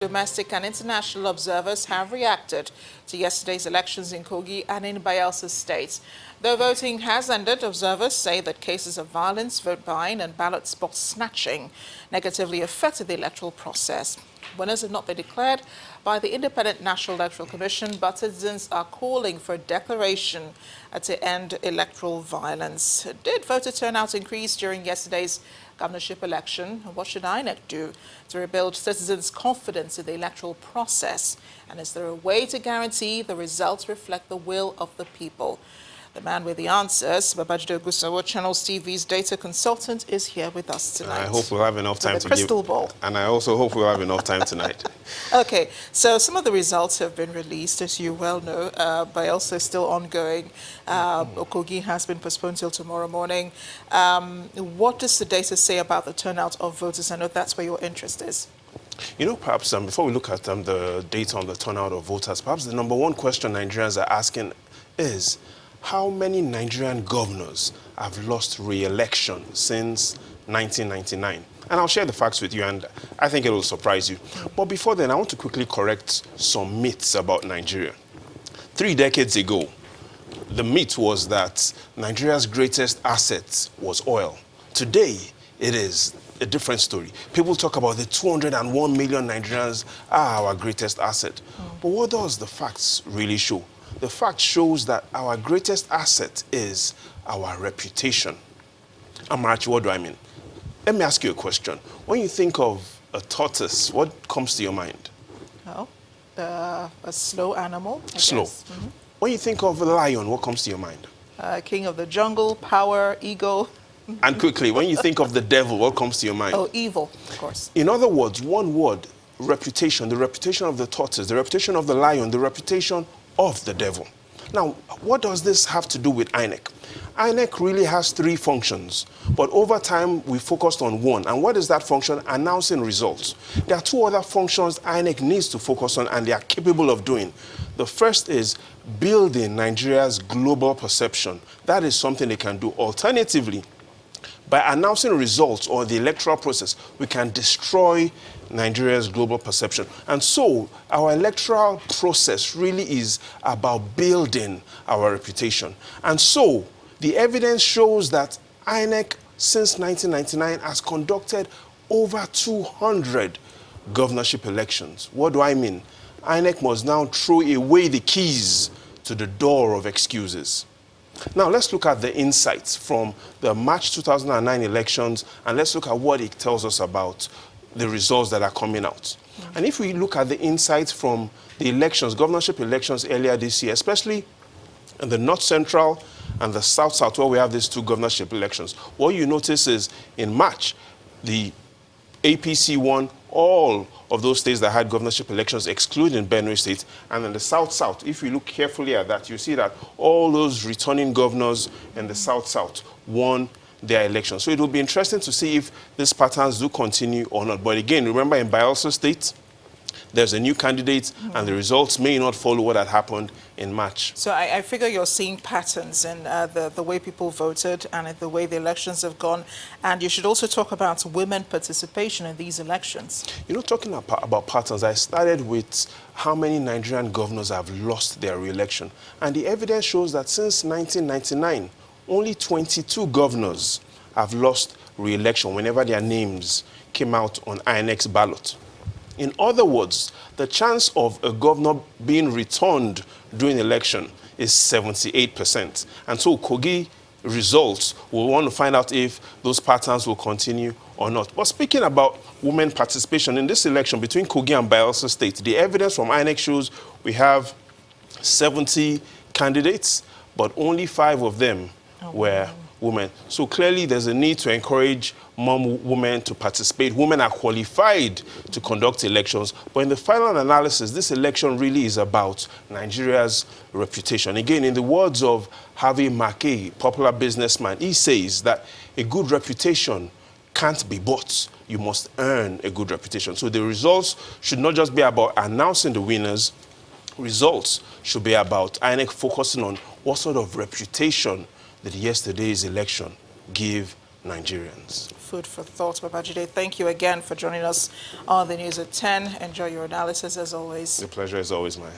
Domestic and international observers have reacted to yesterday's elections in Kogi and in Bayelsa states. Though voting has ended, observers say that cases of violence, vote buying and ballot box snatching negatively affected the electoral process. Winners have not been declared by the Independent National Electoral Commission, but citizens are calling for a declaration to end electoral violence. Did voter turnout increase during yesterday's governorship election? What should INEC do to rebuild citizens' confidence in the electoral process? And is there a way to guarantee the results reflect the will of the people? The man with the answers, Babajide Ogusawo, Channels TV's data consultant, is here with us tonight. I hope we'll have enough time with a crystal ball. And I also hope we'll have enough time tonight. Okay, so some of the results have been released, as you well know. Bayelsa is still ongoing. Kogi has been postponed till tomorrow morning. What does the data say about the turnout of voters? I know that's where your interest is. You know, perhaps before we look at the data on the turnout of voters, perhaps the number one question Nigerians are asking is, how many Nigerian governors have lost re-election since 1999? And I'll share the facts with you, and I think it will surprise you. But before then, I want to quickly correct some myths about Nigeria. 3 decades ago, the myth was that Nigeria's greatest asset was oil. Today, it is a different story. People talk about the 201 million Nigerians are our greatest asset. But what does the facts really show? The fact shows that our greatest asset is our reputation. Amarachi, what do I mean? Let me ask you a question. When you think of a tortoise, what comes to your mind? Oh, a slow animal. I Slow. guess. When you think of a lion, what comes to your mind? King of the jungle, power, ego. And quickly, when you think of the devil, what comes to your mind? Oh, evil, of course. In other words, one word, reputation, the reputation of the tortoise, the reputation of the lion, the reputation of the devil. Now, what does this have to do with INEC? INEC really has 3 functions, but over time we focused on one. And what is that function? Announcing results. There are 2 other functions INEC needs to focus on, and they are capable of doing. The first is building Nigeria's global perception. That is something they can do. Alternatively, by announcing results or the electoral process, we can destroy Nigeria's global perception. And so our electoral process really is about building our reputation. And so the evidence shows that INEC since 1999 has conducted over 200 governorship elections. What do I mean? INEC must now throw away the keys to the door of excuses. Now, let's look at the insights from the March 2009 elections, and let's look at what it tells us about the results that are coming out. And if we look at the insights from the elections, governorship elections earlier this year, especially in the North Central and the South South, where we have these 2 governorship elections, what you notice is in March, the APC won all of those states that had governorship elections, excluding Benue State. And in the South-South, if you look carefully at that, you see that all those returning governors in the South-South won their elections. So it will be interesting to see if these patterns do continue or not. But again, remember in Bayelsa State, there's a new candidate, and the results may not follow what had happened in March. So I figure you're seeing patterns in the way people voted and in the way the elections have gone. And you should also talk about women participation in these elections. You know, talking about patterns, I started with how many Nigerian governors have lost their re-election. And the evidence shows that since 1999, only 22 governors have lost re-election whenever their names came out on INEC's ballot. In other words, the chance of a governor being returned during the election is 78%. And so Kogi results, we'll want to find out if those patterns will continue or not. But speaking about women participation in this election between Kogi and Bayelsa State, the evidence from INEC shows we have 70 candidates, but only 5 of them were women. So clearly there's a need to encourage more women to participate. Women are qualified to conduct elections. But in the final analysis, this election really is about Nigeria's reputation. Again, in the words of Harvey Mackay, popular businessman, he says that a good reputation can't be bought. You must earn a good reputation. So the results should not just be about announcing the winners. Results should be about INEC focusing on what sort of reputation did yesterday's election give Nigerians. Food for thought, Babajide. Thank you again for joining us on the news at 10. Enjoy your analysis as always. The pleasure is always mine.